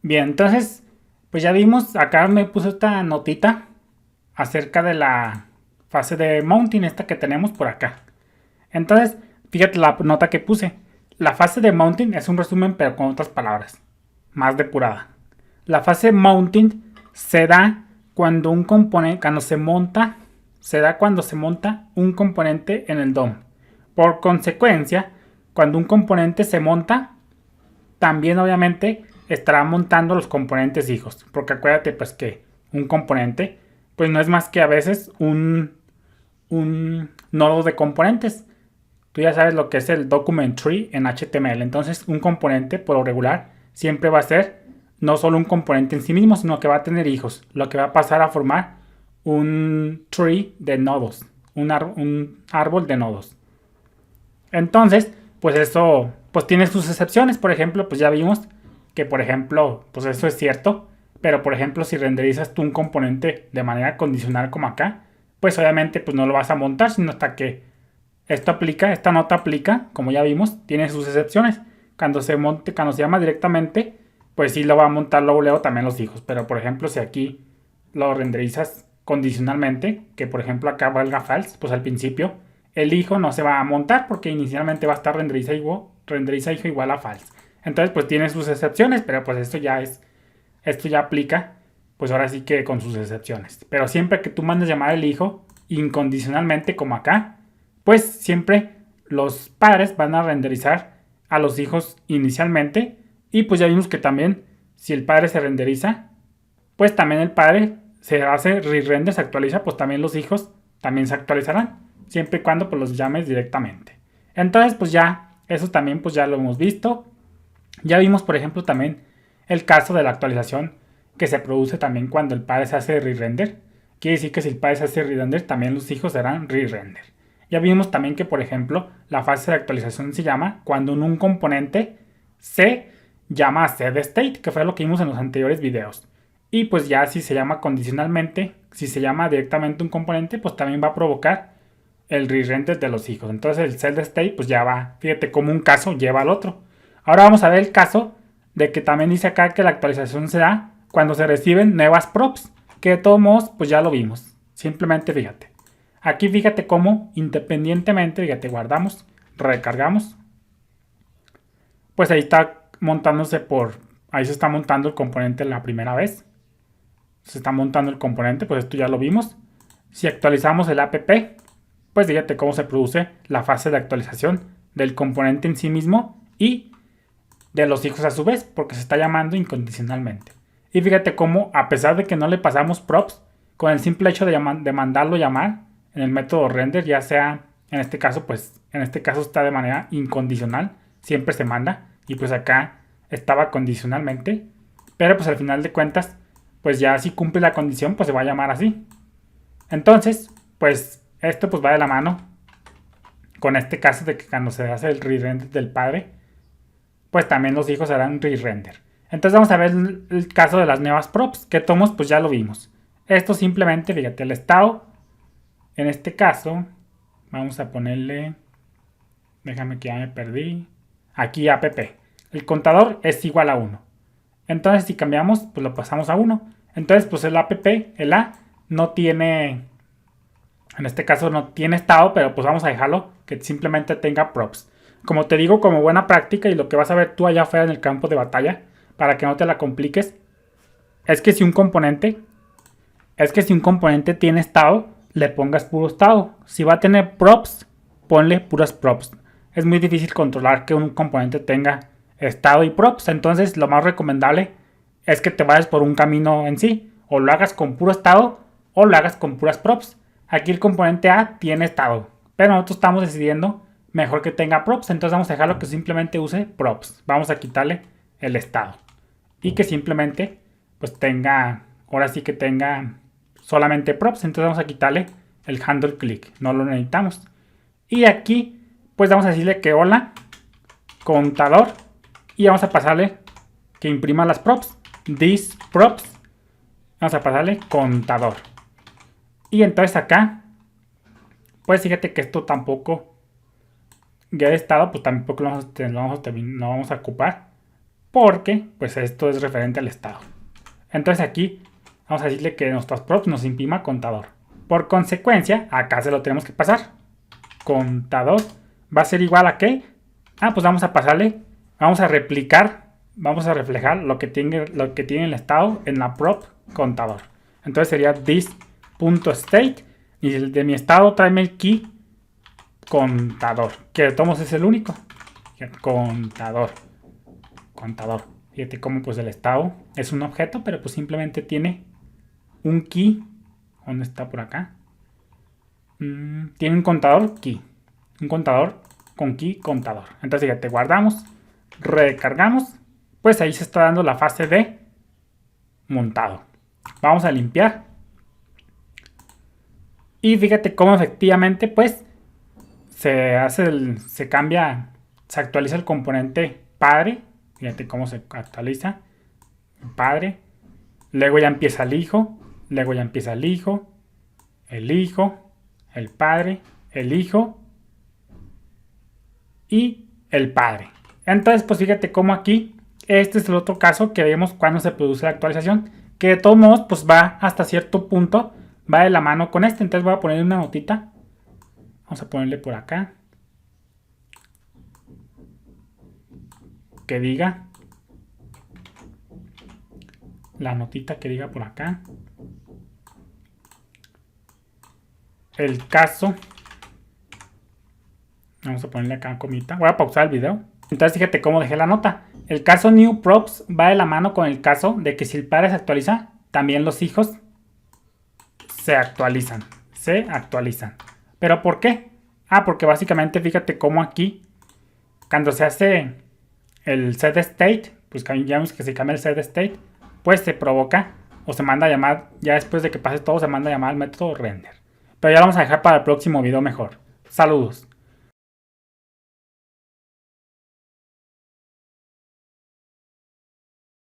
Bien, entonces, pues ya vimos, acá me puso esta notita acerca de la fase de mounting, esta que tenemos por acá. Entonces, fíjate la nota que puse. La fase de mounting es un resumen, pero con otras palabras, más depurada. La fase mounting se da cuando un componente, cuando se monta, se da cuando se monta un componente en el DOM. Por consecuencia, cuando un componente se monta, también obviamente estará montando los componentes hijos. Porque acuérdate pues que un componente pues no es más que a veces un nodo de componentes. Tú ya sabes lo que es el document tree en HTML. Entonces un componente por lo regular siempre va a ser no solo un componente en sí mismo, sino que va a tener hijos. Lo que va a pasar a formar un tree de nodos. Un árbol de nodos. Entonces, pues eso, pues tiene sus excepciones. Por ejemplo, pues ya vimos que, por ejemplo, pues eso es cierto. Pero, por ejemplo, si renderizas tú un componente de manera condicional como acá, pues obviamente pues no lo vas a montar, sino hasta que esto aplica, esta nota aplica, como ya vimos, tiene sus excepciones. Cuando se monte, cuando se llama directamente, pues sí lo va a montar luego también los hijos. Pero, por ejemplo, si aquí lo renderizas condicionalmente, que por ejemplo acá valga false, pues al principio el hijo no se va a montar porque inicialmente va a estar renderiza hijo igual a false. Entonces pues tiene sus excepciones, pero pues esto ya aplica, pues ahora sí que con sus excepciones. Pero siempre que tú mandes llamar al hijo incondicionalmente como acá, pues siempre los padres van a renderizar a los hijos inicialmente. Y pues ya vimos que también si el padre se renderiza, pues también el padre se hace re-render, se actualiza, pues también los hijos también se actualizarán, siempre y cuando pues los llames directamente. Entonces pues ya, eso también pues ya lo hemos visto. Ya vimos por ejemplo también el caso de la actualización que se produce también cuando el padre se hace re-render. Quiere decir que si el padre se hace re-render, también los hijos serán re-render. Ya vimos también que por ejemplo la fase de actualización se llama cuando en un componente se llama a setState, que fue lo que vimos en los anteriores videos. Y pues ya si se llama condicionalmente, si se llama directamente un componente, pues también va a provocar el re-render de los hijos. Entonces el setState pues ya va, fíjate cómo un caso lleva al otro. Ahora vamos a ver el caso de que también dice acá que la actualización se da cuando se reciben nuevas props, que de todos modos pues ya lo vimos. Simplemente fíjate. Aquí fíjate cómo independientemente, fíjate, guardamos, recargamos. Pues ahí está montándose ahí se está montando el componente la primera vez. Se está montando el componente, pues esto ya lo vimos. Si actualizamos el app, pues fíjate cómo se produce la fase de actualización del componente en sí mismo y de los hijos a su vez, porque se está llamando incondicionalmente. Y fíjate cómo, a pesar de que no le pasamos props, con el simple hecho de mandarlo llamar en el método render, ya sea en este caso, pues en este caso está de manera incondicional, siempre se manda, y pues acá estaba condicionalmente, pero pues al final de cuentas, pues ya si cumple la condición, pues se va a llamar así. Entonces, pues esto pues va de la mano con este caso de que cuando se hace el re-render del padre, pues también los hijos harán re-render. Entonces vamos a ver el caso de las nuevas props, que tomos pues ya lo vimos. Esto simplemente, fíjate, el estado, en este caso, vamos a ponerle, déjame que ya me perdí, aquí app. El contador es igual a 1. Entonces si cambiamos, pues lo pasamos a 1. Entonces pues el app, el A, no tiene, en este caso no tiene estado, pero pues vamos a dejarlo que simplemente tenga props. Como te digo, como buena práctica y lo que vas a ver tú allá afuera en el campo de batalla, para que no te la compliques, es que si un componente tiene estado, le pongas puro estado. Si va a tener props, ponle puras props. Es muy difícil controlar que un componente tenga estado y props. Entonces lo más recomendable es que te vayas por un camino en sí. O lo hagas con puro estado o lo hagas con puras props. Aquí el componente A tiene estado, pero nosotros estamos decidiendo mejor que tenga props. Entonces vamos a dejarlo que simplemente use props. Vamos a quitarle el estado. Y que simplemente pues tenga, ahora sí que tenga solamente props. Entonces vamos a quitarle el handle click, no lo necesitamos. Y aquí pues vamos a decirle que hola contador y vamos a pasarle que imprima las props, these props, vamos a pasarle contador. Y entonces acá pues fíjate que esto tampoco ya de estado pues tampoco lo vamos a ocupar, porque pues esto es referente al estado. Entonces aquí vamos a decirle que nuestros props nos imprima contador. Por consecuencia, acá se lo tenemos que pasar. Contador va a ser igual a ¿qué? Pues vamos a pasarle, vamos a replicar, vamos a reflejar lo que tiene el estado en la prop contador. Entonces sería this.state y de mi estado tráeme el key contador, que de todos es el único. Contador. Fíjate cómo pues el estado es un objeto, pero pues simplemente tiene un key. ¿Dónde está por acá? Tiene un contador key. Un contador con key contador. Entonces fíjate, guardamos, recargamos. Pues ahí se está dando la fase de montado. Vamos a limpiar. Y fíjate cómo efectivamente pues se cambia, se actualiza el componente padre. Fíjate cómo se actualiza. Padre. Luego ya empieza el hijo. Luego ya empieza el hijo. El padre. El hijo. Y el padre. Entonces pues fíjate cómo aquí. Este es el otro caso que vemos cuando se produce la actualización. Que de todos modos pues va hasta cierto punto. Va de la mano con este. Entonces voy a ponerle una notita. Vamos a ponerle por acá. Que diga. La notita que diga por acá. El caso. Vamos a ponerle acá comita. Voy a pausar el video. Entonces fíjate cómo dejé la nota. El caso new props va de la mano con el caso de que si el padre se actualiza, también los hijos se actualizan. ¿Pero por qué? Porque básicamente fíjate cómo aquí, cuando se hace el set state, pues ya vemos que se cambia el set state, pues se provoca o se manda a llamar, ya después de que pase todo, se manda a llamar al método render. Pero ya lo vamos a dejar para el próximo video mejor. Saludos.